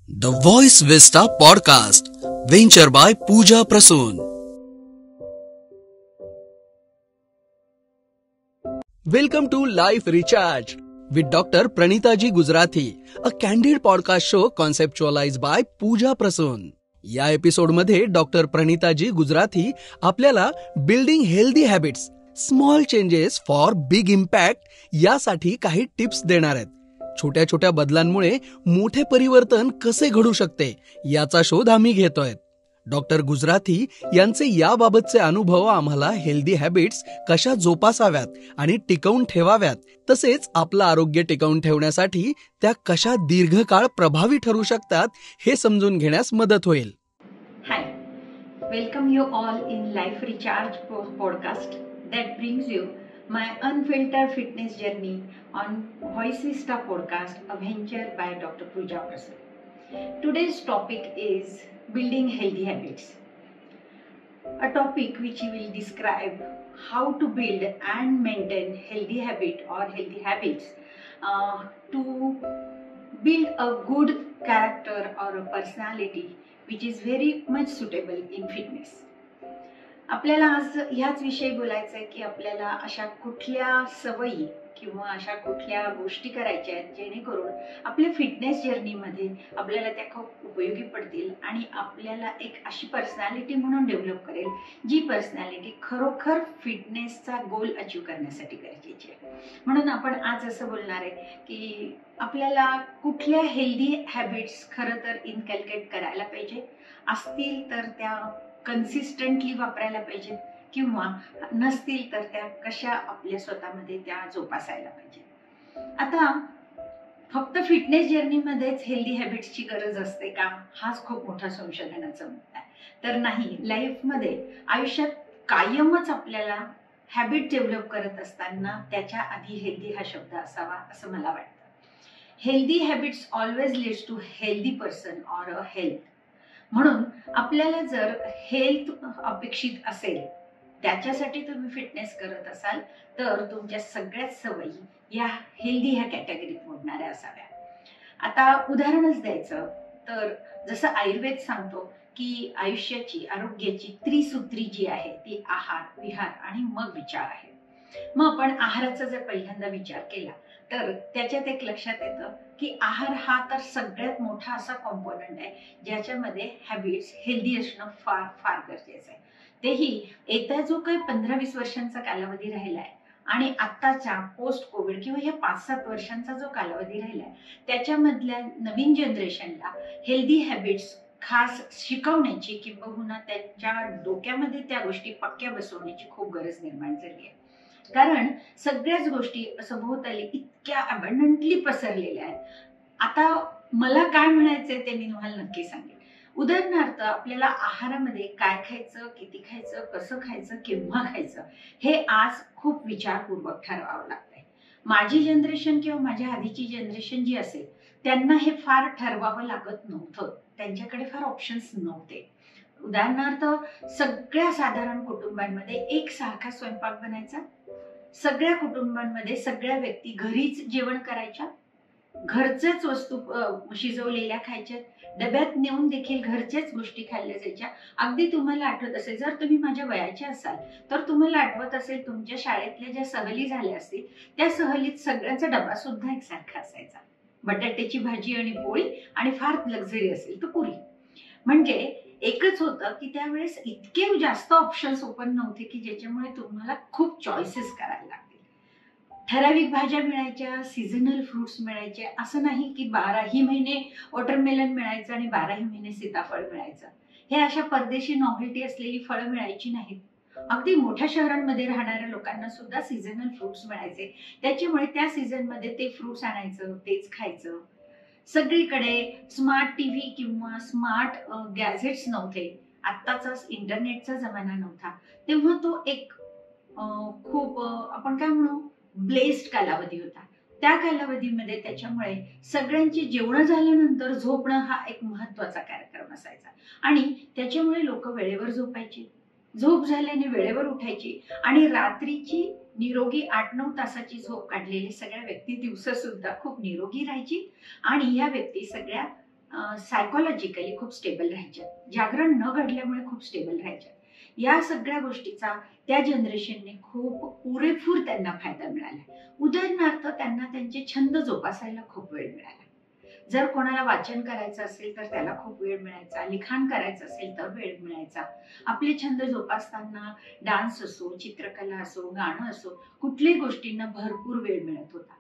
The Voice Vista Podcast, venture by Pooja Prasoon. Welcome to Life Recharge with Dr. Pranitaji Gujrathi, a candid podcast show conceptualized by Pooja Prasoon. या एपिसोडमध्ये doctor प्रणिताजी Gujarati आपल्याला building healthy habits, small changes for big impact यासाठी काही tips देणार आहेत. छोट्या छोट्या बदलांमुळे मोठे परिवर्तन कसे घडू शकते याचा शोध आम्ही घेतोय. डॉक्टर गुजराथी यांचे याबाबतचे अनुभव आम्हाला हेल्दी हॅबिट्स कशा जोपासाव्यात आणि टिकवून ठेवाव्यात, तसेच आपलं आरोग्य टिकवून ठेवण्यासाठी त्या कशा दीर्घकाळ प्रभावी ठरू शकतात हे समजून घेण्यास मदत होईल. Hi, welcome you all in Life Recharge podcast that brings you my unfiltered fitness journey on Voice Vista podcast, a venture by Dr. Pooja Prasoon. Today's topic is building healthy habits, a topic which will describe how to build and maintain healthy habit or healthy habits to build a good character or a personality which is very much suitable in fitness. आपल्याला आज ह्याच विषयी बोलायचं आहे की आपल्याला अशा कुठल्या सवयी किंवा अशा कुठल्या गोष्टी करायच्या आहेत जेणेकरून आपल्या फिटनेस जर्नीमध्ये आपल्याला त्या खूप उपयोगी पडतील आणि आपल्याला एक अशी पर्सनॅलिटी म्हणून डेव्हलप करेल जी पर्सनॅलिटी खरोखर फिटनेसचा गोल अचीव करण्यासाठी गरजेची आहे. म्हणून आपण आज असं बोलणार आहे की आपल्याला कुठल्या हेल्दी हॅबिट्स खरं तर इनकल्केट करायला पाहिजे, असतील तर त्या कन्सिस्टंटली वापरायला पाहिजे किंवा नसतील तर त्या कशा आपल्या स्वतःमध्ये त्या जोपासायला पाहिजे. आता फक्त फिटनेस जर्नीमध्येच हेल्दी हॅबिट्सची गरज असते का, हाच खूप मोठा संशोधनाचा मुद्दा आहे. तर नाही, लाईफमध्ये आयुष्यात कायमच आपल्याला हॅबिट डेव्हलप करत असताना त्याच्या आधी हेल्दी हा शब्द असावा असं मला वाटतं. Healthy habits always leads to healthy person or a health. म्हणून आपल्याला जर हेल्थ अपेक्षित असेल, त्याच्यासाठी तुम्ही फिटनेस करत असाल तर तुमच्या सगळ्याच सवयी या हेल्दी ह्या कॅटेगरीत मोडणाऱ्या असाव्या. आता उदाहरणच द्यायचं तर जसं आयुर्वेद सांगतो की आयुष्याची, आरोग्याची त्रिसूत्री जी आहे ती आहार, विहार आणि मग विचार आहे. मग आपण आहाराचा जर पहिल्यांदा विचार केला तर त्याच्यात एक लक्षात येतं की आहार हा तर सगळ्यात मोठा असा कॉम्पोनंट आहे ज्याच्यामध्ये हॅबिट्स हेल्दी असणं फार फार गरजेचं आहे. तेही येत्या जो काही 15-20 वर्षांचा कालावधी राहिलाय आणि आत्ताच्या पोस्ट कोविड किंवा या 5-7 वर्षांचा जो कालावधी राहिलाय त्याच्यामधल्या नवीन जनरेशनला हेल्दी हॅबिट्स खास शिकवण्याची किंबहुना त्यांच्या डोक्यामध्ये त्या गोष्टी पक्क्या बसवण्याची खूप गरज निर्माण झाली आहे. कारण सगळ्याच गोष्टी सभोवताली इतक्या अबंडंटली पसरलेल्या आहेत. आता मला काय म्हणायचंय ते मी तुम्हाला नक्की सांगेन. उदाहरणार्थ आपल्याला आहारामध्ये काय खायचं, किती खायचं, कसं खायचं, केव्हा खायचं हे आज खूप विचारपूर्वक ठरवावं लागतंय. माझी जनरेशन किंवा माझ्या आधीची जनरेशन जी असेल त्यांना हे फार ठरवावं लागत नव्हतं, त्यांच्याकडे फार ऑप्शन्स नव्हते. उदाहरणार्थ सगळ्या साधारण कुटुंबांमध्ये एक सारखा स्वयंपाक बनायचा, सगळ्या कुटुंबांमध्ये सगळ्या व्यक्ती घरीच जेवण करायच्या, घरच्याच वस्तू शिजवलेल्या खायच्या, डब्यात नेऊन देखील घरच्याच गोष्टी खाल्ल्या जायच्या. अगदी तुम्हाला आठवत असेल, जर तुम्ही माझ्या वयाचे असाल तर तुम्हाला आठवत असेल तुमच्या शाळेतल्या ज्या सहली झाल्या असतील त्या सहलीत सगळ्यांचा डबा सुद्धा एकसारखा असायचा. बटाट्याची भाजी आणि पोळी आणि फार लक्झरी असेल तर पुरी. म्हणजे एकच होतं की त्यावेळेस इतके जास्त ऑप्शन्स ओपन नव्हते की ज्याच्यामुळे तुम्हाला खूप चॉईसेस करायला लागतील. ठराविक भाज्या मिळायच्या, सीझनल फ्रुट्स मिळायचे. असं नाही की 12ही महिने वॉटरमेलन मिळायचं आणि 12ही महिने सीताफळ मिळायचं. हे अशा परदेशी नॉव्हेल्टी असलेली फळं मिळायची नाहीत. अगदी मोठ्या शहरांमध्ये राहणाऱ्या लोकांना सुद्धा सीझनल फ्रुट्स मिळायचे, त्याच्यामुळे त्या सीझनमध्ये ते फ्रुट्स आणायचं, तेच खायचं. सगळीकडे स्मार्ट टीव्ही किंवा स्मार्ट गॅझेट्स नव्हते, आत्ताचा इंटरनेटचा जमाना नव्हता. तेव्हा तो एक खूप आपण काय म्हणू ब्लेस्ड कालावधी होता. त्या कालावधीमध्ये त्याच्यामुळे सगळ्यांची जेवण झाल्यानंतर झोपणं हा एक महत्वाचा कार्यक्रम असायचा आणि त्याच्यामुळे लोक वेळेवर झोपायची, झोप झाल्याने वेळेवर उठायची आणि रात्रीची निरोगी 8-9 तासाची झोप काढलेली सगळ्या व्यक्ती दिवसा सुद्धा खूप निरोगी राहायची आणि या व्यक्ती सगळ्या सायकोलॉजिकली खूप स्टेबल राहायच्या, जागरण न घडल्यामुळे खूप स्टेबल राहायच्या. या सगळ्या गोष्टीचा त्या जनरेशनने खूप पुरेपूर त्यांना फायदा मिळाला. उदाहरणार्थ त्यांना त्यांचे छंद जोपासायला खूप वेळ मिळाला. जर कोणाला वाचन करायचं असेल तर त्याला खूप वेळ मिळायचा, लिखाण करायचं असेल तर वेळ मिळायचा. आपले छंद जोपासताना डान्स असो, चित्रकला असो, गाणं असो, कुठल्याही गोष्टींना भरपूर वेळ मिळत होता.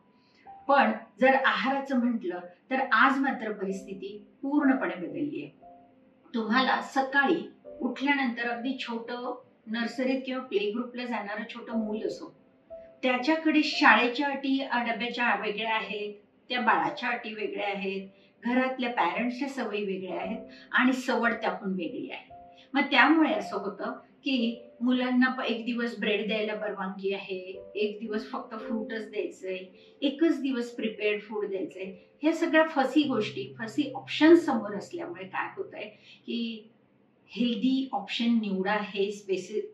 पण जर आहाराचं म्हटलं तर आज मात्र परिस्थिती पूर्णपणे बदलली आहे. तुम्हाला सकाळी उठल्यानंतर अगदी छोटं नर्सरीत किंवा प्ले ग्रुपला जाणारं छोटं मूल असो, त्याच्याकडे शाळेच्या अटी डब्याच्या वेगळ्या आहेत, त्या बाळाच्या अटी वेगळ्या आहेत, घरातल्या पॅरेंट्सच्या सवयी वेगळ्या आहेत आणि सवड त्याहून वेगळी आहे. मग त्यामुळे असं होतं की मुलांना एक दिवस ब्रेड द्यायला परवानगी आहे, एक दिवस फक्त फ्रूटच द्यायचंय, एकच दिवस प्रिपेअर्ड फूड द्यायचंय. ह्या सगळ्या फसी गोष्टी, फसी ऑप्शन्स समोर असल्यामुळे काय होतंय की हेल्दी ऑप्शन निवडा हे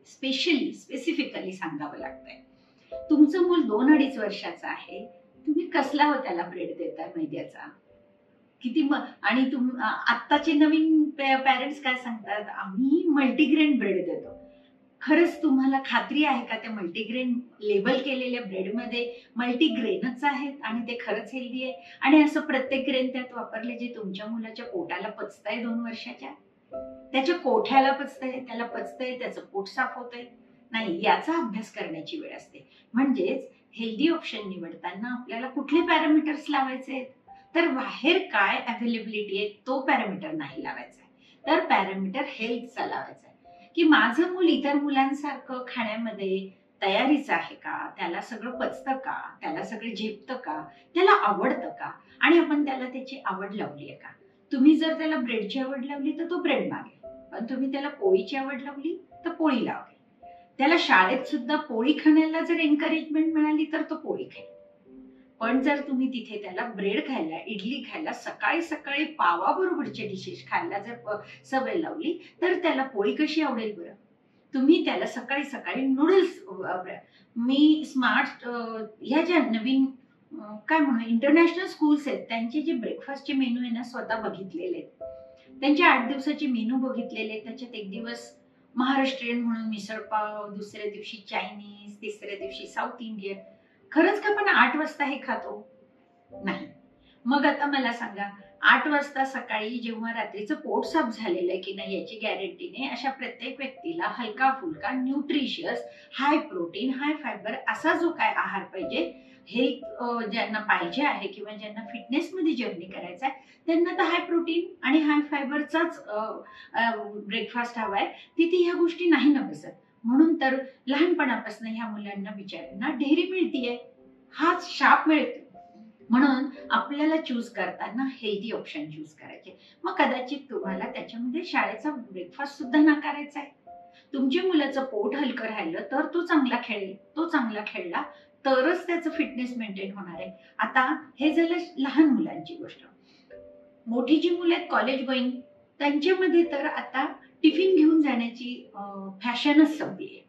स्पेसिफिकली सांगावं लागतंय. तुमचं मूल 2-2.5 वर्षाचं आहे, तुम्ही कसला हो त्याला ब्रेड देताय मैद्याचा? किती आणि आत्ताचे नवीन पॅरेंट्स काय सांगतात, आम्ही मल्टीग्रेन ब्रेड देतो. खरंच तुम्हाला खात्री आहे का त्या मल्टीग्रेन लेबल केलेल्या ब्रेडमध्ये मल्टीग्रेनच आहेत आणि ते खरंच हेल्दी आहे? आणि असं प्रत्येक ग्रेन त्यात वापरले जे तुमच्या मुलाच्या पोटाला पचतंय 2 वर्षाच्या, त्याच्या कोठ्याला पचतंय, त्याला पचतंय, त्याचं पोट साफ होतंय? नाही, याचा अभ्यास करण्याची वेळ असते. म्हणजेच हेल्दी ऑप्शन निवडताना आपल्याला कुठले पॅरामीटर्स लावायचे आहेत, तर बाहेर काय अवेलेबिलिटी आहे तो पॅरामीटर नाही लावायचा आहे, तर पॅरामीटर हेल्थचा लावायचा आहे. की माझं मूल इतर मुलांसारखं खाण्यामध्ये तयारीचं आहे का, त्याला सगळं पचतं का, त्याला सगळं झेपतं का, त्याला आवडतं का, आणि आपण त्याला त्याची आवड लावली आहे का. तुम्ही जर त्याला ब्रेडची आवड लावली तर तो ब्रेड मागेल, पण तुम्ही त्याला पोळीची आवड लावली तर पोळी लावेल. त्याला शाळेत सुद्धा पोळी खाण्याला जर एन्करेजमेंट मिळाली तर तो पोळी खाईल. पण जर तुम्ही तिथे त्याला ब्रेड खायला, इडली खायला, सकाळी सकाळी पावाबरोबरचे डिशेस खायला जर सवय लावली तर त्याला पोळी कशी आवडेल बरं? तुम्ही त्याला सकाळी सकाळी नूडल्स, मी स्मार्ट ह्या ज्या नवीन काय म्हणू इंटरनॅशनल स्कूल्स आहेत त्यांचे जे ब्रेकफास्टचे मेनू आहे ना स्वतः बघितलेले आहेत. त्यांचे 8 दिवसाचे मेनू बघितलेले. त्याच्यात एक दिवस महाराष्ट्रीयन म्हणून मिसळपाव, दुसऱ्या दिवशी चायनीज, तिसऱ्या दिवशी साऊथ इंडियन. खरंच का पण 8 वाजता हे खातो? नाही. मग आता मला सांगा, 8 वाजता सकाळी जेव्हा रात्रीचं पोट साफ झालेलं आहे की नाही याची गॅरंटी नाही, अशा प्रत्येक व्यक्तीला हलका फुलका nutritious, high protein, high fibre असा जो काय आहार पाहिजे, हेल्थ ज्यांना पाहिजे आहे किंवा ज्यांना फिटनेसमध्ये जर्नी करायचा आहे त्यांना तर हाय प्रोटीन आणि हाय फायबरचाच ब्रेकफास्ट हवाय. तिथे ह्या गोष्टी नाही ना बसत. म्हणून तर लहानपणापासून ह्या मुलांना बिचाऱ्यांना ढेरी मिळतीये, हाच शाप मिळतो. म्हणून आपल्याला चूज करताना हेल्दी ऑप्शन चूज करायचे. मग कदाचित तुम्हाला त्याच्यामध्ये शाळेचा ब्रेकफास्ट सुद्धा नाकारायचा आहे. तुमच्या मुलाचं पोट हलकं राहिलं तर तो चांगला खेळेल, तो चांगला खेळला तरच त्याचं फिटनेस मेंटेन होणार आहे. आता हे झालं लहान मुलांची गोष्ट. मोठी जी मुलं आहेत कॉलेज गोईंग, त्यांच्यामध्ये तर आता टिफिन घेऊन जाण्याची फॅशनच संपली आहे.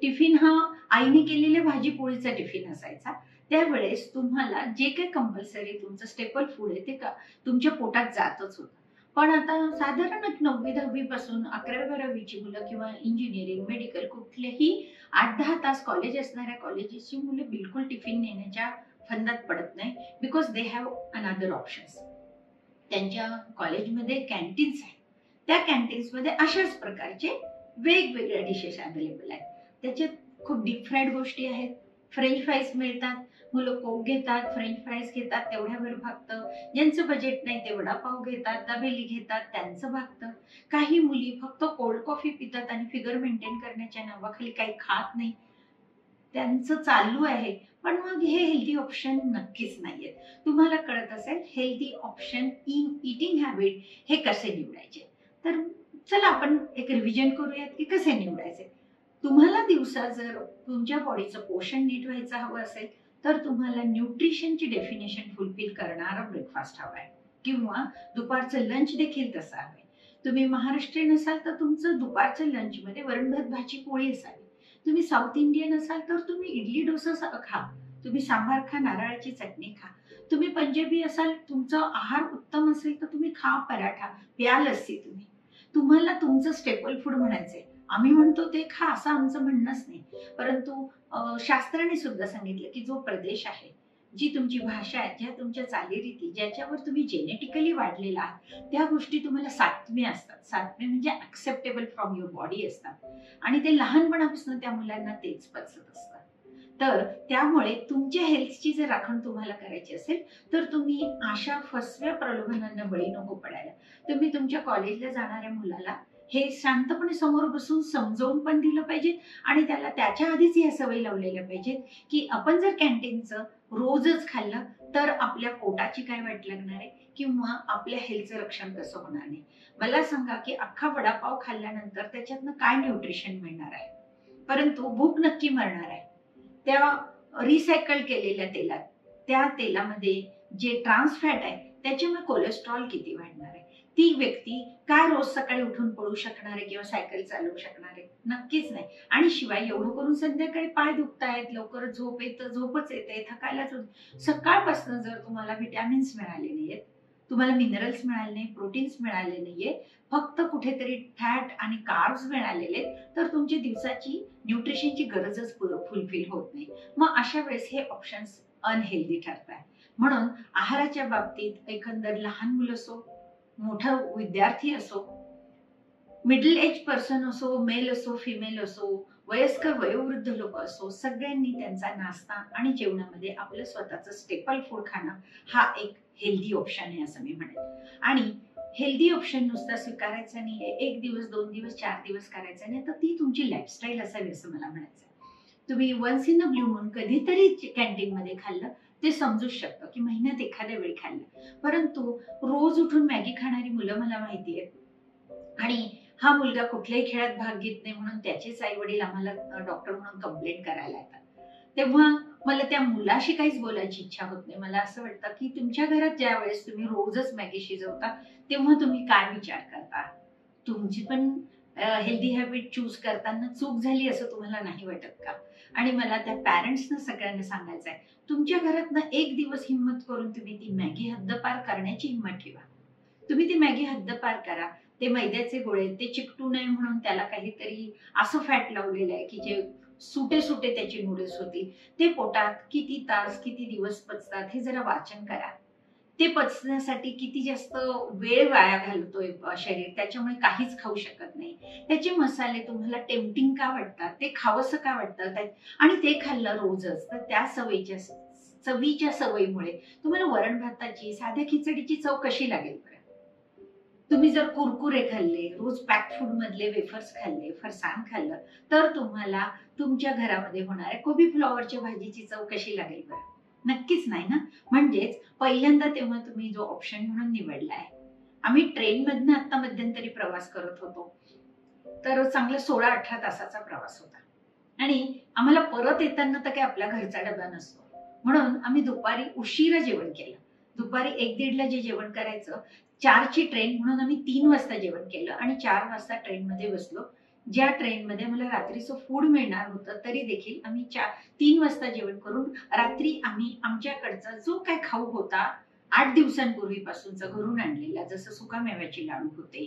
टिफिन हा आईने केलेल्या भाजी पोळीचा टिफिन असायचा. त्यावेळेस तुम्हाला जे काही कंपल्सरी तुमचं स्टेपल फूड आहे ते तुमच्या पोटात जातच होतं. पण आता साधारण 9वी-10वी पासून 11वी-12वीची मुलं किंवा इंजिनिअरिंग, मेडिकल कुठलेही 8-10 तास कॉलेज असणाऱ्या कॉलेजेसची मुलं बिलकुल टिफिन नेण्याच्या फंदात पडत नाही, because they have another options. त्यांच्या कॉलेजमध्ये कॅन्टीन्स आहेत. त्या कॅन्टीन्समध्ये अशाच प्रकारचे वेगवेगळ्या डिशेस अवेलेबल आहेत. त्याच्यात खूप डीप फ्राईड गोष्टी आहेत. फ्रेंच फ्राईज मिळतात. मुलं कोक घेतात, फ्रेंच फ्राईज घेतात, तेवढ्यावर भागतं. ज्यांचं बजेट नाही ते वडापाव घेतात, दाबेली घेतात, त्यांचं भागतं. काही मुली फक्त कोल्ड कॉफी पितात आणि फिगर मेंटेन करण्याच्या नावाखाली काही खात नाही, त्यांचं चालू आहे. पण मग हे हेल्दी ऑप्शन नक्कीच नाहीयेत. तुम्हाला कळत असेल healthy option in eating habit हे कसे निवडायचे. तर चला आपण एक रिव्हिजन करूयात की कसे निवडायचे. तुम्हाला दिवसा जर तुमच्या बॉडीचं पोषण नीट व्हायचं हवं असेल तर तुम्हाला न्यूट्रिशनची डेफिनेशन फुलफिल करणारा ब्रेकफास्ट हवाय, किंवा दुपारचं लंच देखील तसं हवंय. तुम्ही महाराष्ट्रीयन असाल तर तुमचं दुपारचं लंचमध्ये वरण भात भाजी पोळी असावी. तुम्ही साऊथ इंडियन असाल तर तुम्ही इडली डोसा खा, तुम्ही सांबार खा, नारळाची चटणी खा. तुम्ही पंजाबी असाल, तुमचा आहार उत्तम असेल तर तुम्ही खा पराठा, प्या लस्सी. तुम्हाला तुमचं स्टेपल फूड म्हणायचंय, आम्ही म्हणतो ते खा असं आमचं म्हणणंच नाही. परंतु शास्त्राने सुद्धा सांगितलं की जो प्रदेश आहे, जी तुमची भाषा आहे, ज्या तुमच्या चालीरीती, ज्याच्यावर तुम्ही जेनेटिकली वाढलेला आहात, त्या गोष्टी तुम्हाला सात्म्य असतात. सात्म्य म्हणजे ऍक्सेप्टेबल फ्रॉम युअर बॉडी असतात आणि ते लहानपणापासून त्या मुलांना तेच पचत असतात. तर त्यामुळे तुमच्या हेल्थची जर राखण तुम्हाला करायची असेल तर तुम्ही अशा फसव्या प्रलोभनांना बळी नको पडायला. तुम्ही तुमच्या कॉलेजला जाणाऱ्या मुलाला हे शांतपणे समोर बसून समजावून पण दिलं पाहिजे आणि त्याला त्याच्या आधीच या सवयी लावलेल्या पाहिजेत की आपण जर कॅन्टीनचं रोजच खाल्लं तर आपल्या पोटाची काय वाट लागणार आहे किंवा आपल्या हेल्थचं रक्षण कसं होणार नाही. मला सांगा की अख्खा वडापाव खाल्ल्यानंतर त्याच्यातनं काय न्यूट्रिशन मिळणार आहे, परंतु भूक नक्की मरणार आहे. त्या रिसायकल केलेल्या तेलात, त्या तेलामध्ये जे ट्रान्स फॅट आहे त्याच्यामुळे कोलेस्ट्रॉल किती वाढणार आहे. ती व्यक्ती काय रोज सकाळी उठून पळू शकणार आहे किंवा सायकल चालवू शकणार आहे? नक्कीच नाही. आणि शिवाय एवढं करून संध्याकाळी पाय दुखतायत, लवकर झोप येतं, झोपच येते, थकायलाच होत. सकाळपासून जर तुम्हाला व्हिटॅमिन्स मिळाले नाहीयेत, तुम्हाला मिनरल्स मिळाले नाही, प्रोटीन्स मिळाले नाहीये, फक्त कुठेतरी फॅट आणि कार्ब्स मिळालेले, तर तुमची दिवसाची न्यूट्रिशनची गरजच फुलफिल होत नाही. मग अशा वेळेस हे ऑप्शन्स अनहेल्दी ठरतात. म्हणून आहाराच्या बाबतीत एकंदर लहान मुलं असो, मोठा विद्यार्थी असो, मिडल एज पर्सन असो, मेल असो, फिमेल असो, वयस्कर वयोवृद्ध लोक असो, सगळ्यांनी त्यांचा नाश्ता आणि जेवणामध्ये आपलं स्वतःचं स्टेपल फूड खाणं हा एक हेल्दी ऑप्शन आहे असं मी म्हणेन. आणि हेल्दी ऑप्शन नुसता स्वीकारायचा नाहीये, 1 दिवस 2 दिवस 4 दिवस करायचा नाही, तर ती तुमची लाईफस्टाईल असावी असं मला म्हणायचं. तुम्ही once in a blue moon कधीतरी कॅन्टीन मध्ये खाल्लं ते समजूच शकतं की महिन्यात एखाद्या वेळी खाल्लं, परंतु रोज उठून मॅगी खाणारी मुलं मला माहिती आहेत आणि हा मुलगा कुठल्याही खेळात भाग घेत नाही म्हणून त्याचेच आई वडील आम्हाला डॉक्टर म्हणून कंप्लेंट करायला येतात. तेव्हा मला त्या मुलाशी काहीच बोलायची इच्छा होत नाही. मला असं वाटतं की तुमच्या घरात ज्या वेळेस तुम्ही रोजच मॅगी शिजवता तेव्हा तुम्ही काय विचार करता? तुमची पण हेल्दी हॅबिट चूज करताना चूक झाली असं तुम्हाला नाही वाटत का? आणि मला त्या पॅरेंट्सना सगळ्यांना सांगायचं आहे, तुमच्या घरातनं 1 दिवस हिंमत करून तुम्ही ती मॅगी हद्दपार करण्याची हिंमत ठेवा. तुम्ही ती मॅगी हद्दपार करा. ते मैद्याचे गोळे, ते चिकटू नये म्हणून त्याला काहीतरी असं फॅट लावलेलं आहे की जे सुटे सुटे त्याचे नूडल्स होतील. ते पोटात किती तास किती दिवस पचतात हे जरा वाचन करा. ते पचण्यासाठी किती जास्त वेळ वाया घालतोय शरीर, त्याच्यामुळे काहीच खाऊ शकत नाही. त्याचे मसाले तुम्हाला टेम्पटिंग का वाटतात, ते खावंसं का वाटतं आणि ते खाल्लं रोजच तर त्या चवीच्या सवयीमुळे तुम्हाला वरण भाताची साध्या खिचडीची चव कशी लागेल बरं? तुम्ही जर कुरकुरे खाल्ले, रोज पॅक फूड मधले वेफर्स खाल्ले, फरसाण खाल्लं, तर तुम्हाला तुमच्या घरामध्ये होणाऱ्या कोबी फ्लॉवरच्या भाजीची चव कशी लागेल बरं? नक्कीच नाही ना. म्हणजेच पहिल्यांदा तेव्हा तुम्ही जो ऑप्शन म्हणून निवडलाय, आम्ही ट्रेन मधनं आता मध्यंतरी प्रवास करत होतो, तर चांगला 16-18 तासाचा प्रवास होता आणि आम्हाला परत येताना तर काही आपल्या घरचा डबा नसतो, म्हणून आम्ही दुपारी उशिरा जेवण केलं. दुपारी 1-1:30 ला जे जेवण करायचं, 4 ची ट्रेन म्हणून आम्ही 3 वाजता जेवण केलं आणि 4 वाजता ट्रेन मध्ये बसलो. ज्या ट्रेन मध्ये मला रात्रीचं फूड मिळणार होतं तरी देखील आम्ही 3 वाजता जेवण करून रात्री आम्ही आमच्याकडचा जो काय खाऊ होता 8 दिवसांपूर्वीपासूनचा घरून आणलेला, जसं सुकामेव्याची लाडू होते,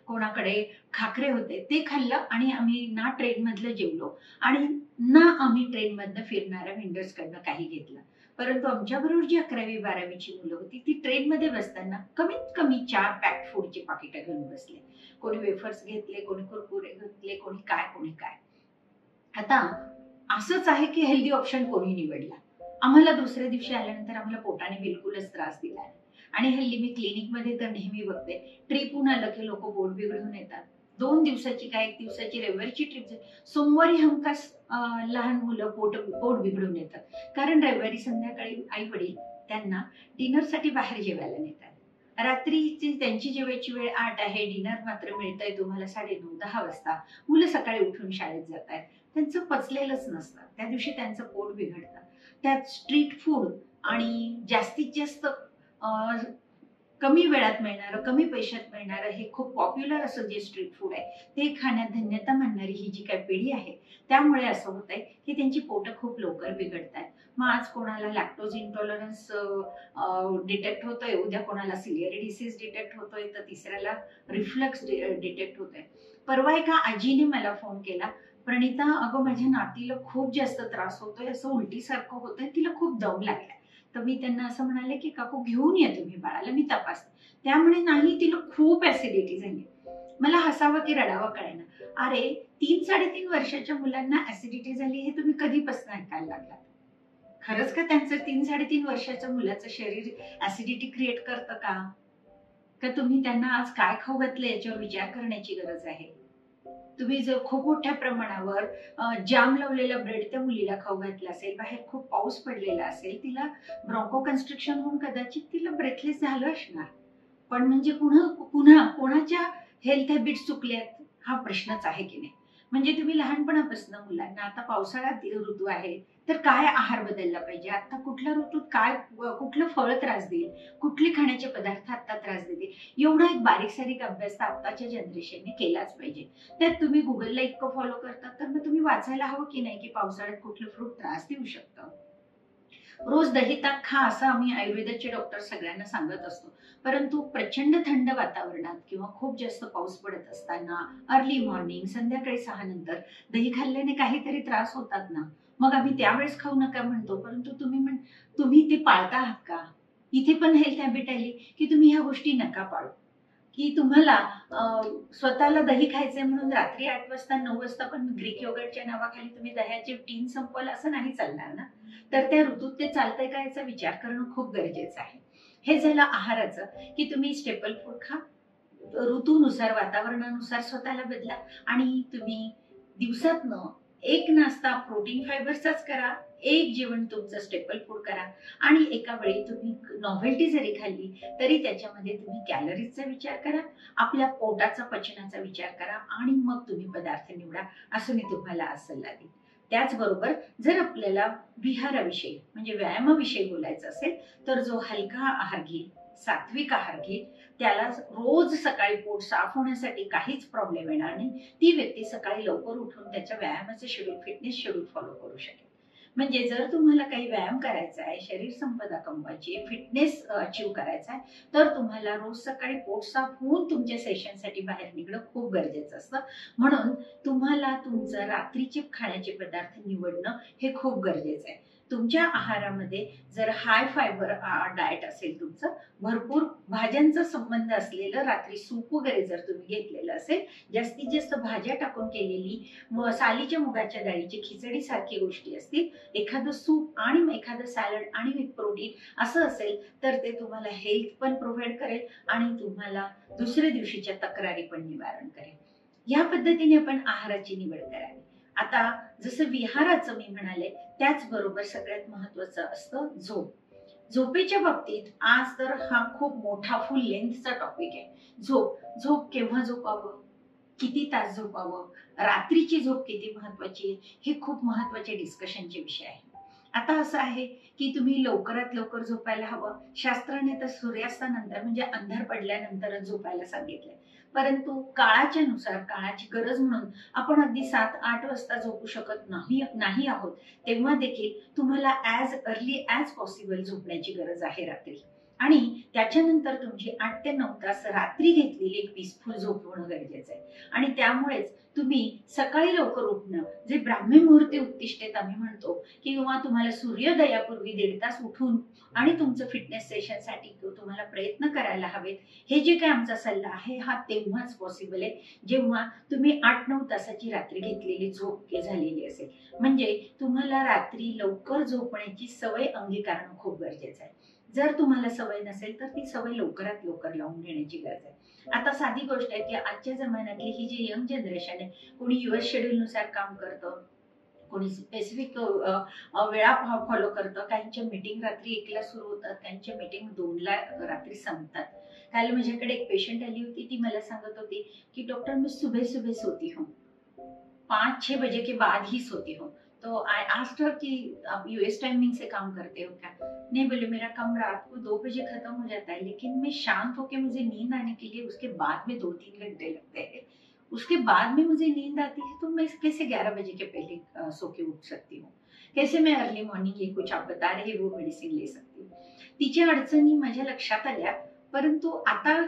कोणाकडे खाकरे होते, ते खाल्लं आणि आम्ही ना ट्रेन मधलं जेवलो आणि ना आम्ही ट्रेन मधनं फिरणाऱ्या वेंडर्स कडनं काही घेतलं. परंतु आमच्या बरोबर जी 11वी 12वीची मुलं होती ती ट्रेन मध्ये बसताना कमीत कमी 4 पॅक फूडची पाकिटं घेऊन बसले. कोणी वेफर्स घेतले, कोणी कुरकुरे घेतले, कोणी काय. आता असंच आहे की हेल्दी ऑप्शन कोणी निवडला. आम्हाला दुसऱ्या दिवशी आल्यानंतर आम्हाला पोटाने बिलकुलच त्रास दिला आणि हल्ली मी क्लिनिक मध्ये तर नेहमी बघते, ट्रिपहून आलं की लोक पोट बिघडून येतात. 2 दिवसाची काय 1 दिवसाची रविवारची ट्रिप, सोमवारी हमखास लहान मुलं पोट बिघडून येतात, कारण रविवारी संध्याकाळी आई वडील त्यांना डिनरसाठी बाहेर जेवायला नेतात. रात्रीची त्यांची जेवायची वेळ 8 आहे, डिनर मात्र मिळतंय तुम्हाला 9:30-10 वाजता. मुलं सकाळी उठून शाळेत जात आहेत, त्यांचं पचलेलंच नसतं, त्या दिवशी त्यांचं पोट बिघडतं. त्यात स्ट्रीट फूड आणि जास्तीत जास्त कमी वेळात मिळणारं, कमी पैशात मिळणारं हे खूप पॉप्युलर असं जे स्ट्रीट फूड आहे ते खाण्यात धन्यता मानणारी ही जी काही पिढी आहे, त्यामुळे असं होत आहे की त्यांची पोटं खूप लवकर बिघडतात. मग आज कोणाला लॅक्टोज इंटॉलरन्स डिटेक्ट होतोय, उद्या कोणाला सिलिअरी डिसीज डिटेक्ट होतोय, तर तिसऱ्याला रिफ्लक्स डिटेक्ट होतोय. परवा एका आजीने मला फोन केला, प्रणिता अगं माझ्या नातीला खूप जास्त त्रास होतोय, असं उलटीसारखं होतंय, तिला खूप दम लागलाय. तर मी त्यांना असं म्हणाले की काकू घेऊन या तुम्ही बाळाला, मी तपासते. त्यामुळे नाही, तिला खूप ऍसिडिटी झाली. मला हसावं की रडावं कळेना. अरे 3-3.5 वर्षाच्या मुलांना ऍसिडिटी झाली हे तुम्ही कधीपासून ऐकायला लागलात? खरंच का त्यांचं 3-3.5 वर्षाच्या मुलाचं शरीर ऍसिडिटी क्रिएट करतं का? का तुम्ही त्यांना आज काय खाऊ घातलं याच्यावर विचार करण्याची गरज आहे? तुम्ही जर खूप मोठ्या प्रमाणावर जाम लावलेला ब्रेड त्या मुलीला खाऊ घातला असेल, बाहेर खूप पाऊस पडलेला असेल, तिला ब्रॉन्को कन्स्ट्रिक्शन होऊन कदाचित तिला ब्रेथलेस झालं असणार. पण म्हणजे पुन्हा पुन्हा कोणाच्या हेल्थ हॅबिट्स चुकल्यात हा प्रश्नच आहे की नाही? म्हणजे तुम्ही लहानपणापासून मुलांना, आता पावसाळ्यात ऋतू आहे तर काय आहार बदलला पाहिजे, आता कुठल्या ऋतूत काय कुठलं फळ त्रास देईल, कुठले खाण्याचे पदार्थ आता त्रास देतील, एवढा एक बारीक सारीक अभ्यास तर आताच्या जनरेशनने केलाच पाहिजे. त्यात तुम्ही गुगलला इतकं फॉलो करतात तर मग तुम्ही वाचायला हवं की नाही की पावसाळ्यात कुठलं फ्रूट त्रास देऊ शकतं. रोज दही ताक खा असं आम्ही आयुर्वेदाचे डॉक्टर सगळ्यांना सांगत असतो. परंतु प्रचंड थंड वातावरणात किंवा खूप जास्त पाऊस पडत असताना अर्ली मॉर्निंग संध्याकाळी 6 नंतर दही खाल्ल्याने काहीतरी त्रास होतात ना, मग आम्ही त्यावेळेस खाऊ नका म्हणतो, परंतु तुम्ही ते पाळता आहात का? इथे पण हेल्थ हॅबिट आली की तुम्ही ह्या गोष्टी नका पाळू. की तुम्हाला स्वतःला दही खायचंय म्हणून रात्री 8 वाजता 9 वाजता पण ग्रीक योगर्टच्या नावाखाली तुम्ही दह्याचे टीन संपवाल असं नाही चालणार ना. तर त्या ऋतूत ते चालतंय का याचा विचार करणं खूप गरजेचं आहे. हे झालं आहाराचं, की तुम्ही स्टेपल फूड खा, ऋतूनुसार वातावरणानुसार स्वतःला बदला, आणि तुम्ही दिवसातनं एक नाश्ता प्रोटीन फायबरचाच करा, एक जेवण तुमचं स्टेपल फूड करा, आणि एका वेळी तुम्ही नॉव्हेल्टी जरी खाल्ली तरी त्याच्यामध्ये तुम्ही कॅलरीजचा विचार करा, आपल्या पोटाचा पचनाचा विचार करा, आणि मग तुम्ही पदार्थ निवडा, असं मी तुम्हाला आज सल्ला देईन. त्याचबरोबर जर आपल्याला विहाराविषयी म्हणजे व्यायामाविषयी बोलायचं असेल तर जो हलका आहार घेईल, सात्विक आहार घेईल, त्याला रोज सकाळी पोट साफ होण्यासाठी काहीच प्रॉब्लेम येणार नाही. ती व्यक्ती सकाळी लवकर उठून त्याच्या व्यायामाचे शेड्यूल, फिटनेस शेड्यूल फॉलो करू शकेल. म्हणजे जर तुम्हाला काही व्यायाम करायचा आहे, शरीर संपदा कमवायची, फिटनेस अचीव करायचा आहे, तर तुम्हाला रोज सकाळी पोट साफ होऊन तुमच्या सेशनसाठी बाहेर निघणं खूप गरजेचं असतं. म्हणून तुम्हाला तुमचं रात्रीचे खाण्याचे पदार्थ निवडणं हे खूप गरजेचं आहे. तुमच्या आहारामध्ये जर हाय फायबर डाएट असेल, तुमचं भरपूर भाज्यांचा संबंध असलेलं, रात्री सूप वगैरे जर तुम्ही घेतलेलं असेल, जास्तीत जास्त भाज्या टाकून केलेली सालीच्या मुगाच्या डाळीची खिचडी सारखी गोष्टी असतील, एखादं सूप आणि एखादं सॅलड आणि विथ प्रोटीन असं असेल, तर ते तुम्हाला हेल्थ पण प्रोव्हाइड करेल आणि तुम्हाला दुसऱ्या दिवशीच्या तक्रारी पण निवारण करेल. या पद्धतीने आपण आहाराची निवड करावी. आता जसं विहाराचं मी म्हणाले, त्याचबरोबर सगळ्यात महत्वाचं असतं झोप. झोपेच्या बाबतीत आज तर हा खूप मोठा फुल लेंथचा टॉपिक आहे. झोप केव्हा झोपावं, किती तास झोपावं, रात्रीची झोप किती महत्वाची आहे, हे खूप महत्वाचे डिस्कशनचे विषय आहे. आता असं आहे की तुम्ही लवकरात लवकर झोपायला हवं. शास्त्राने तर सूर्यास्तानंतर म्हणजे अंधार पडल्यानंतरच झोपायला सांगितलंय. परंतु काळाच्या नुसार, काळाची गरज म्हणून आपण अगदी 7-8 वाजता झोपू शकत नाही आहोत. तेव्हा देखील तुम्हाला ऍज अर्ली ऍज पॉसिबल झोपण्याची गरज आहे रात्री. आणि त्याच्यानंतर तुमची 8 ते 9 तास रात्री घेतलेली एक पीसफुल झोप होणं गरजेचं आहे. आणि त्यामुळेच तुम्ही सकाळी लवकर उठणं, जे ब्राह्मी मुहूर्ती उत्तिष्ठेत आम्ही म्हणतो, किंवा तुम्हाला सूर्योदयापूर्वी 1.5 तास उठून आणि तुमचं फिटनेस सेशनसाठी तुम्हाला प्रयत्न करायला हवेत. हे जे काही आमचा सल्ला आहे हा तेव्हाच पॉसिबल आहे जेव्हा तुम्ही 8-9 तासाची रात्री घेतलेली झोप झालेली असेल. म्हणजे तुम्हाला रात्री लवकर झोपण्याची सवय अंगीकारणं खूप गरजेचं आहे. जर तुम्हाला सवय नसेल तर ती सवय लवकरात लवकर लावून घेण्याची गरज आहे. आता साधी गोष्ट आहे की आजच्या जमान्यातली ही जी यंग जनरेशन आहे, कोणी युएस शेड्यूल नुसार काम करतं, कोणी स्पेसिफिक वेळा फॉलो करतं. काहींच्या मीटिंग रात्री 1ला सुरू होतात, काहींच्या मीटिंग 2ला रात्री संपतात. काल माझ्याकडे एक पेशंट आली होती, ती मला सांगत होती की डॉक्टर मैं सुबह सुबह सोती हूँ, 5-6 बजे के बाद ही सोती हूँ. तो आई आस्क्ड हर कि आप यूएस टाइमिंग से काम करते हो क्या? नहीं, बोले मेरा काम रात को 2 बजे खत्म हो जाता है, लेकिन मैं शांत होके मुझे नींद आने के लिए उसके बाद में 2-3 घंटे लगते हैं. उसके बाद में मुझे नींद आती है तो मैं कैसे 11 बजे के पहले सो के उठ सकती हूँ? कैसे मैं अर्ली मॉर्निंग ये कुछ आप बता रहे वो मेडिसिन ले सकती हूँ. तिच्या अडचणी माझ्या लक्षात आल्या, परंतु आता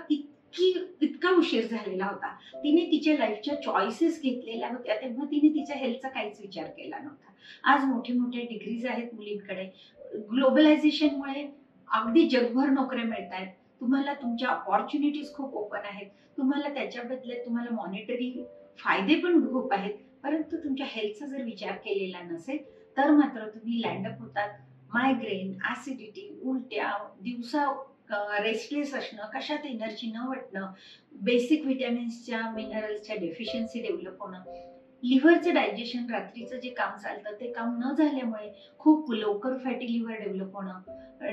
इतका उशीर झालेला होता. तिने तिच्या लाईफच्या चॉईसेस घेतलेल्या होत्या, तेव्हा तिने तिच्या हेल्थचा काहीच विचार केला नव्हता. आज मोठे मोठे डिग्रीज आहेत मुलींकडे. ग्लोबलायझेशनमुळे अगदी जगभर नोकऱ्या मिळत आहेत. तुम्हाला तुमच्या अपॉर्च्युनिटीज खूप ओपन आहेत. तुम्हाला त्याच्याबद्दल तुम्हाला मॉनिटरी फायदे पण खूप आहेत. परंतु तुमच्या हेल्थचा जर विचार केलेला नसेल तर मात्र तुम्ही लँडअप होतात. मायग्रेन, ऍसिडिटी, उलट्या, दिवसा रेस्टलेस असणं, कशात एनर्जी न वाटणं, बेसिक विटॅमिन्सच्या मिनरल्सच्या डेफिशियन्सी डेव्हलप होणं, लिव्हरचं डायजेशन रात्रीचं जे काम चालतं ते काम न झाल्यामुळे खूप लवकर फॅटी लिव्हर डेव्हलप होणं,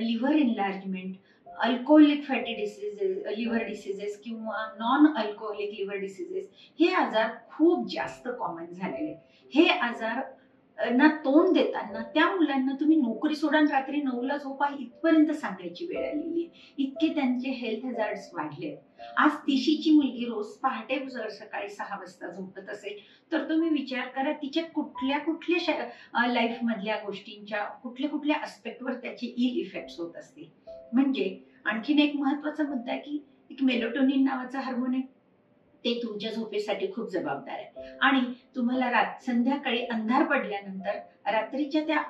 liver enlargement, alcoholic fatty diseases, liver diseases किंवा नॉन अल्कोहोलिक लिव्हर डिसीजेस, हे आजार खूप जास्त कॉमन झालेले. हे आजार ना तोंड देताना त्या मुलांना तुम्ही नोकरी सोडून रात्री 9ला झोपा इथपर्यंत सांगायची वेळ आलेली आहे. इतके त्यांचे हेल्थ हॅझार्ड्स वाढले. आज तिशीची मुलगी रोज पहाटे जर सकाळी 6 वाजता झोपत असेल तर तुम्ही विचार करा तिच्या कुठल्या कुठल्या लाईफ मधल्या गोष्टींच्या कुठल्या अस्पेक्टवर त्याचे इल इफेक्ट्स होत असतील. म्हणजे आणखीन एक महत्वाचा मुद्दा आहे की एक मेलोटोनिन नावाचा हार्मोन आहे, ते तुमच्या झोपेसाठी खूप जबाबदार आहे. आणि तुम्हाला संध्याकाळी अंधार पडल्यानंतर रात्रीच्या त्या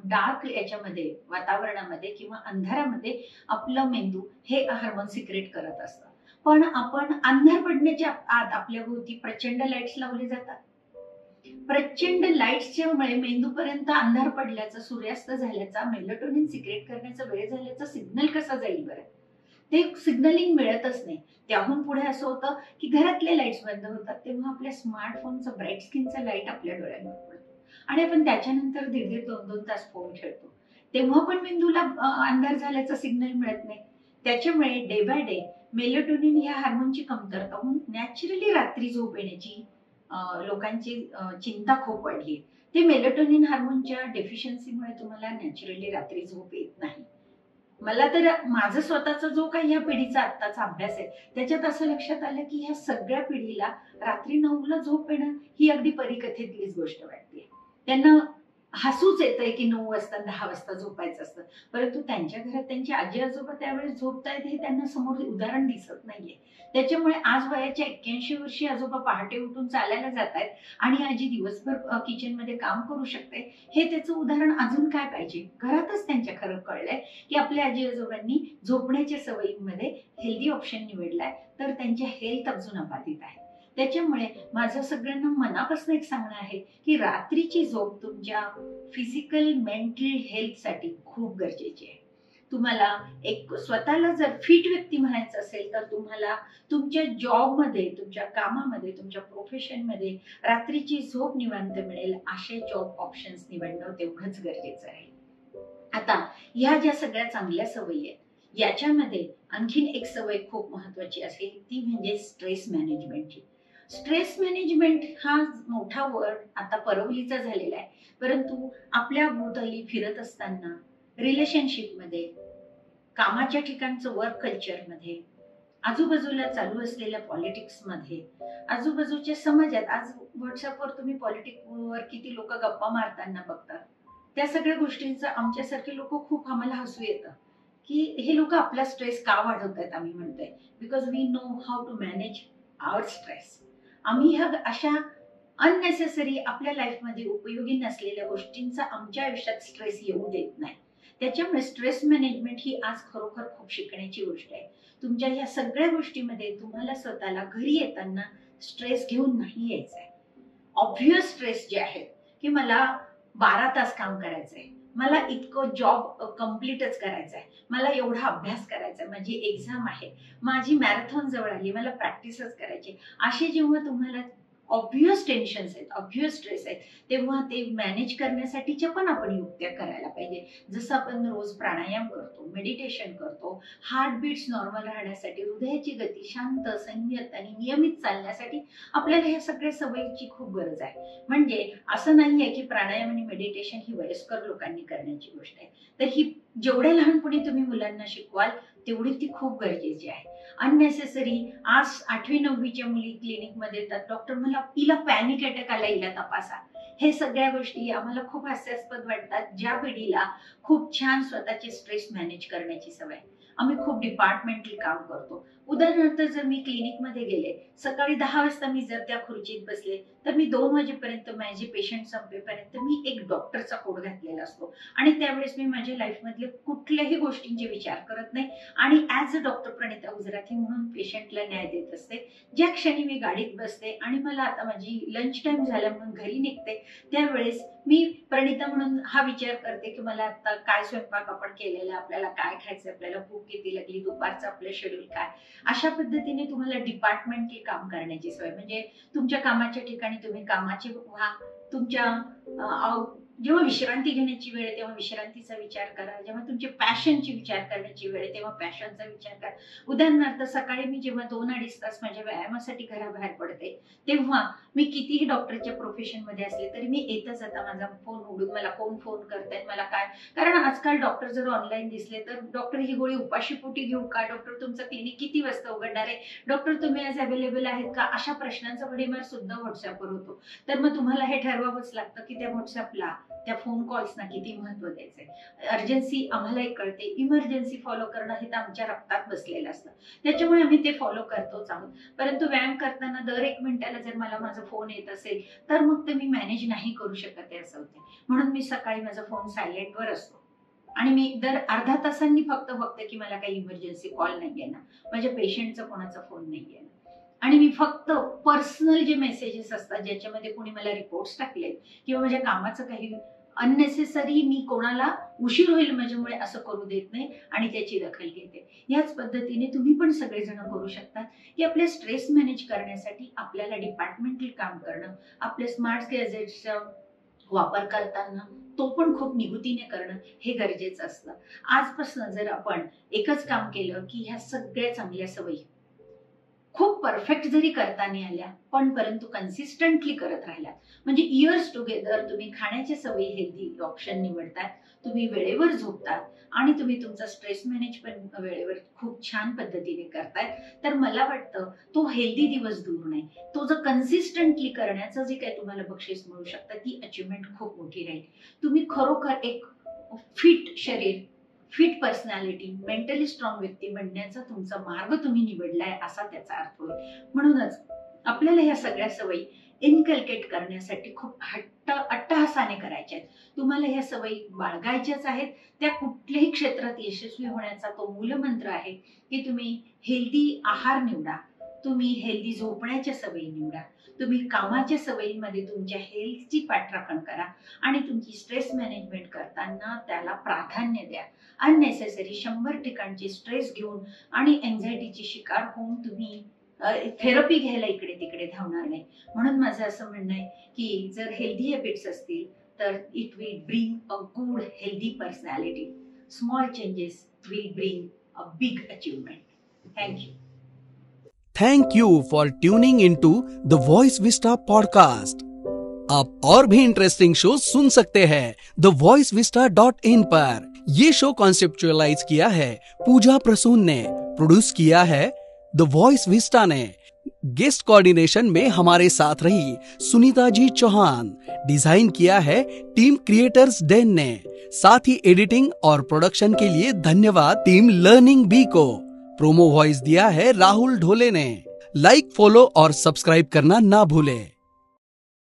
डार्क याच्यामध्ये वातावरणामध्ये किंवा अंधारामध्ये आपलं मेंदू हे हार्मोन सिक्रेट करत असतं. पण आपण अंधार पडण्याच्या आत आपल्या भोवती प्रचंड लाईट्स लावले जातात. प्रचंड लाईट्सच्या मुळे मेंदूपर्यंत अंधार पडल्याचा, सूर्यास्त झाल्याचा, मेलोटोनिन सिक्रेट करण्याचा वेळ झाल्याचा सिग्नल कसा जाईल बरं? ते सिग्नलिंग मिळतच नाही. त्याहून पुढे असं होतं की घरातले लाईट्स बंद होतात तेव्हा आपल्या स्मार्टफोनचा ब्राईट स्क्रीनचा लाईट आपल्या डोळ्यांवर पडतो आणि आपण त्याच्यानंतर 1.5 2 तास फोन खेळतो. तेव्हा पण मेंदूला अंधार झाल्याचा सिग्नल मिळत नाही. त्याच्यामुळे डे बाय डे मेलोटोनिन ह्या हार्मोनची कमतरता होऊन नॅचरली रात्री झोप येण्याची लोकांची चिंता खूप वाढली. ते मेलोटोनिन हार्मोनच्या डेफिशियन्सीमुळे तुम्हाला नॅचरली रात्री झोप येत नाही. मला तर माझा स्वतःचा जो काही ह्या पिढीचा आत्ताचा अभ्यास आहे त्याच्यात असं लक्षात आलं की ह्या सगळ्या पिढीला रात्री 9ला झोप येणं ही अगदी परिकथेतलीच गोष्ट वाटते. त्यांना हसूच येतंय की 9 वाजता 10 वाजता झोपायचं असतं, परंतु त्यांच्या घरात त्यांचे आजी आजोबा त्यावेळेस झोपतायत हे त्यांना समोर उदाहरण दिसत नाहीये. त्याच्यामुळे आज वयाच्या 81 वर्षी आजोबा पहाटे उठून चालायला जात आहेत आणि आजी दिवसभर किचनमध्ये काम करू शकते. हे त्याचं उदाहरण अजून काय पाहिजे? घरातच त्यांच्या खरं कळलंय की आपल्या आजी आजोबांनी झोपण्याच्या सवयीमध्ये हेल्दी ऑप्शन निवडलाय तर त्यांच्या हेल्थ अजून अबाधित आहे. त्याच्यामुळे माझं सगळ्यांना मनापासून एक सांगणं आहे की रात्रीची झोप तुमच्या फिजिकल मेंटल हेल्थसाठी खूप गरजेची आहे. तुम्हाला एक स्वतःला जर फिट व्यक्ती म्हणायचं असेल तर तुम्हाला तुमच्या जॉबमध्ये, तुमच्या कामामध्ये, तुमच्या प्रोफेशनमध्ये रात्रीची झोप निवांत मिळेल असे जॉब ऑप्शन्स निवडणं तेवढंच गरजेचं आहे. आता ह्या ज्या सगळ्या चांगल्या सवयी आहेत याच्यामध्ये आणखीन एक सवय खूप महत्वाची असेल ती म्हणजे स्ट्रेस मॅनेजमेंटची. स्ट्रेस मॅनेजमेंट हा मोठा वर्ड आता परवलीचा झालेला आहे, परंतु आपल्या भोवताली फिरत असताना, रिलेशनशिपमध्ये, कामाच्या ठिकाणचं वर्क कल्चरमध्ये, आजूबाजूला चालू असलेल्या पॉलिटिक्समध्ये, आजूबाजूच्या समाजात, आज व्हॉट्सअपवर तुम्ही पॉलिटिक्सवर किती लोक गप्पा मारताना बघतात, त्या सगळ्या गोष्टींचं आमच्यासारखे लोक खूप आम्हाला हसू येतं की हे लोक आपला स्ट्रेस का वाढवतात. आम्ही म्हणतोय because we know how to manage our stress. आम्ही ह्या अशा अननेसेसरी आपल्या लाईफमध्ये उपयोगी नसलेल्या गोष्टींचा आमच्या आयुष्यात स्ट्रेस येऊ देत नाही. त्याच्यामुळे स्ट्रेस मॅनेजमेंट ही आज खरोखर खूप शिकण्याची गोष्ट आहे. तुमच्या ह्या सगळ्या गोष्टीमध्ये तुम्हाला स्वतःला घरी येताना स्ट्रेस घेऊन नाही यायचंय. ऑब्व्हियस स्ट्रेस जे आहे की मला 12 तास काम करायचंय, मला इतकं जॉब कम्प्लीटच करायचंय, मला एवढा अभ्यास करायचा, माझी एक्झाम आहे, माझी मॅरेथॉन जवळ आली, मला प्रॅक्टिसच करायची, असे जेव्हा तुम्हाला ऑब्व्हियस टेन्शन्स आहेत, ऑब्व्हियस स्ट्रेस आहेत, तेव्हा ते मॅनेज करण्यासाठीच्या पण आपण युक्त्या करायला पाहिजे. जसं आपण रोज प्राणायाम करतो, मेडिटेशन करतो, हार्टबीट्स नॉर्मल राहण्यासाठी, हृदयाची गती शांत, संयत आणि नियमित चालण्यासाठी आपल्याला ह्या सगळ्या सवयीची खूप गरज आहे. म्हणजे असं नाहीये की प्राणायाम आणि मेडिटेशन ही वयस्कर लोकांनी करण्याची गोष्ट आहे, तर ही जेवढ्या लहानपणी तुम्ही मुलांना शिकवाल तेवढी ती खूप गरजेची आहे. अननेसेसरी आज 8वी 9वीच्या मुली क्लिनिकमध्ये येतात, डॉक्टर मला हिला पॅनिक अटॅक आला, हिला तपासा. हे सगळ्या गोष्टी आम्हाला खूप हास्यास्पद वाटतात. ज्या पिढीला खूप छान स्वतःचे स्ट्रेस मॅनेज करण्याची सवय. आम्ही खूप डिपार्टमेंटली काम करतो. उदाहरणार्थ जर मी क्लिनिकमध्ये गेले, सकाळी 10 वाजता मी जर त्या खुर्चीत बसले, तर मी 2 वाजेपर्यंत माझे पेशंट संपेपर्यंत मी एक डॉक्टरचा कोट घातलेला असतो आणि त्यावेळेस मी माझ्या लाईफमधले कुठल्याही गोष्टींचे विचार करत नाही आणि as a doctor Pranita Gujarati म्हणून पेशंटला न्याय देत असते. ज्या क्षणी मी गाडीत बसते आणि मला आता माझी लंच टाइम झाला म्हणून घरी निघते, त्यावेळेस मी प्रणिता म्हणून हा विचार करते की मला आता काय स्वयंपाक आपण केलेला, आपल्याला काय खायचं, आपल्याला भूक किती लागली, दुपारचं आपलं शेड्यूल काय. अशा पद्धतीने तुम्हाला डिपार्टमेंटली काम करण्याची सवय, म्हणजे तुमच्या कामाच्या ठिकाणी तुम्ही कामाचे व्हा, तुमच्या जेव्हा विश्रांती घेण्याची वेळ तेव्हा विश्रांतीचा विचार करा, जेव्हा तुमच्या पॅशनची विचार करण्याची वेळ तेव्हा पॅशनचा विचार करा. उदाहरणार्थ सकाळी मी जेव्हा 2-2.5 तास माझ्या व्यायामासाठी घराबाहेर पडते, तेव्हा मी कितीही डॉक्टरच्या प्रोफेशन मध्ये असले तरी मी येता जाता माझा फोन उघडून मला कोण फोन करतायत, मला काय, कारण आजकाल डॉक्टर जर ऑनलाईन दिसले तर डॉक्टर ही गोळी उपाशी पोटी घेऊ का, डॉक्टर तुमचं क्लिनिक किती वाजता उघडणार आहे, डॉक्टर तुम्ही आज अवेलेबल आहेत का, अशा प्रश्नांचा भडीमार सुद्धा व्हॉट्सअपवर होतो. तर मग तुम्हाला हे ठरवावंच लागतं की त्या व्हॉट्सअपला, त्या फोन कॉल्सना किती महत्व द्यायचंय. अर्जन्सी आम्हालाही कळते, इमर्जन्सी फॉलो करणं हे तर आमच्या रक्तात बसलेलं असतं, त्याच्यामुळे आम्ही ते फॉलो करतोच आहोत. परंतु व्यायाम करताना दर 1 मिनिटाला जर मला माझा फोन येत असेल तर मग ते मी मॅनेज नाही करू शकत आहे असं होते. म्हणून मी सकाळी माझा फोन सायलेंटवर असतो आणि मी दर अर्धा तासांनी फक्त बघते की मला काही इमर्जन्सी कॉल नाहीये ना, माझ्या पेशंटचा कोणाचा फोन नाहीये ना, आणि मी फक्त पर्सनल जे मेसेजेस असतात ज्याच्यामध्ये कोणी मला रिपोर्ट्स टाकलेत किंवा माझ्या कामाचं काही अननेसेसरी मी कोणाला उशीर होईल माझ्यामुळे असं करू देत नाही आणि त्याची दखल घेते. याच पद्धतीने तुम्ही पण सगळेजण करू शकता की आपले स्ट्रेस मॅनेज करण्यासाठी आपल्याला डिपार्टमेंटल काम करणं, आपल्या स्मार्ट गॅजेट्सचा वापर करताना तो पण खूप निगुतीने करणं हे गरजेचं असतं. आजपासून जर आपण एकच काम केलं की ह्या सगळ्या चांगल्या सवयी खूप परफेक्ट जरी करता नाही आल्या पण परंतु कन्सिस्टंटली करत राहिल्या, म्हणजे इयर्स टुगेदर तुम्ही खाण्याच्या सवयी हेल्दी ऑप्शन निवडतात, तुम्ही वेळेवर झोपतात आणि तुम्ही तुमचा स्ट्रेस मॅनेज पण वेळेवर खूप छान पद्धतीने करताय, तर मला वाटतं तो हेल्दी दिवस दूर नाही. तो जर कन्सिस्टंटली करण्याचं जे काही तुम्हाला बक्षीस मिळू शकतं ती अचिव्हमेंट खूप मोठी राहील. तुम्ही खरोखर एक फिट शरीर, फिट पर्सनॅलिटी, मेंटली स्ट्रॉंग व्यक्ती बनण्याचा तुमचा मार्ग तुम्ही निवडलाय असा त्याचा अर्थ होईल. म्हणूनच आपल्याला ह्या सगळ्या सवयी इनकल्केट करण्यासाठी खूप अट्टहासाने करायच्या आहेत. तुम्हाला ह्या सवयी बाळगायच्याच आहेत. त्या कुठल्याही क्षेत्रात यशस्वी होण्याचा तो मूलमंत्र आहे की तुम्ही हेल्दी आहार निवडा, तुम्ही हेल्दी झोपण्याच्या सवयी निवडा, तुम्ही कामाच्या सवयीमध्ये तुमच्या हेल्थची पाठराखण करा आणि तुमची स्ट्रेस मॅनेजमेंट करताना त्याला प्राधान्य द्या. अननेसेसरी 100 ठिकाणचे स्ट्रेस घेऊन आणि एन्झायटीची शिकार होऊन तुम्ही थेरपी घ्यायला इकडे तिकडे धावणार नाही. म्हणून माझं असं म्हणणं आहे की जर हेल्दी हॅबिट्स असतील तर it will bring a good healthy personality. Small changes will bring a big achievement. Thank you. Thank you for tuning into the voice vista podcast. आप और भी इंटरेस्टिंग शो सुन सकते हैं thevoicevista.in पर. ये शो कॉन्सेप्चुअलाइज किया है पूजा प्रसून ने, प्रोड्यूस किया है द वॉइस विस्टा ने. गेस्ट कोऑर्डिनेशन में हमारे साथ रही सुनीता जी चौहान. डिजाइन किया है टीम क्रिएटर्स डेन ने. साथ ही एडिटिंग और प्रोडक्शन के लिए धन्यवाद टीम लर्निंग बी को. प्रोमो वॉइस दिया है राहुल ढोले ने. लाइक, फॉलो और सब्सक्राइब करना ना भूलें.